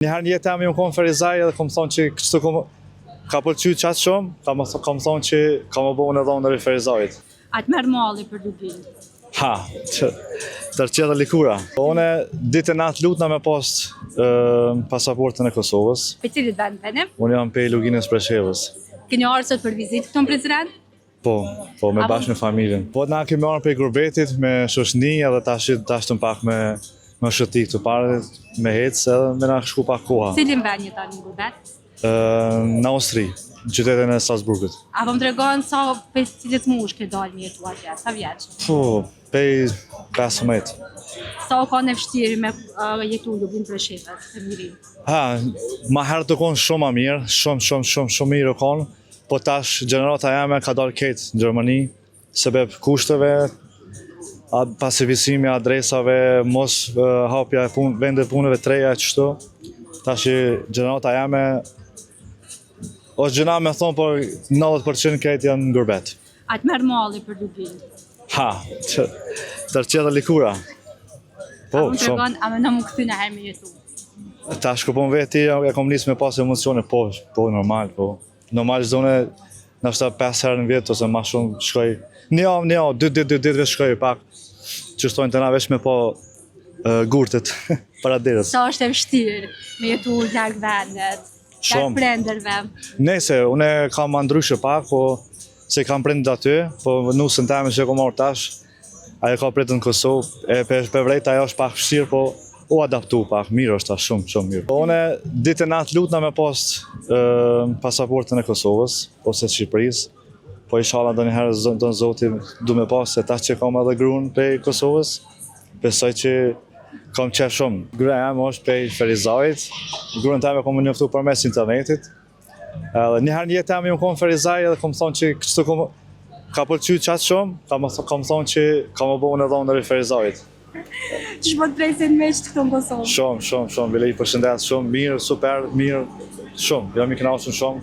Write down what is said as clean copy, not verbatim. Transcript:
Njëherë një jetë unë kom Ferizaj edhe kom thonë që kështu ka pëlqy qatë shumë, kom thonë që ka më bëhë në dhonë në Ferizajit. A të merë malli për Dublin? Ha, tërqeda likura. Une ditë e natë lutna me post pasaportën e Kosovës. Për cilit vend venim? Unë jam pe Luginës Preshevës. Keni arë sot për vizitë këtu në Prizren? Po, me bashkë me familjen. Po na kemi marrë pe Gurbetit me shoshni edhe tash të pak me shëti këtu pare, me hecë edhe me na shku pak koha. Cilin vend një tani në Gurbet? Në Austri, në qytetin e Strasburgut. A po më tregon sa për cilit mush ke dalë me jetu atje, sa vjeç? Po, pej 15. Sa u ka në vështirë me jetu në Lublin Preshevës, të mirin? Ha, ma herë të konë shumë ma mirë, shumë mirë u konë, po tash gjenerata jame ka dalë ketë në Gjermani, sebeb kushteve, pasivisimi adresave, mos hapja vende punëve treja qështu. Tash gjenerata jame, është gjena me thonë, por 90% këtë janë në Gurbet. A të merë malli për Dublin? Ha, tërqeda likura. Po, A më tregon, a me në më këthy në herë me jetu? Tash ku po më veti, e kom nisë me pas emocione, po, normal, po. Normal zdone, nështë 5 herë në vjetë, ose ma shumë shkoj, një, 2 ditëve shkoj pak, që shtojnë të na vesh me po gurtet, para derës. Sa është e vështirë me jetu larg vendet, larg prenderve? Nese, une kam ma ndryshe pak, po se kam prendet aty, po nusën teme që e kom marrë tash, ajo ka prendet në Kosovë, e për vrejt ajo është pak vështirë, po u adaptu pak, mirë është ta, shumë mirë. Po une ditë e natë lutna me post pasaportën e Kosovës, ose të Shqipërisë, po inshallah do njëherë do në Zotin du me pas se tash që kam edhe gruën prej Kosovës, besoj që kam qef shumë. Gruaja jam është prej Ferizajit, gruën teme kom njoftu përmes internetit. Njëherë një jetë unë kom Ferizaj edhe kom thonë që kështu ka pëlqy qatë shumë, kom thonë që ka më bëhë në dhonë në Ferizajit. Që shpo të presin me që këtu në Kosovë? Shumë, bile i përshëndet shumë, mirë, super, mirë, shumë, jam i kënaqur shumë.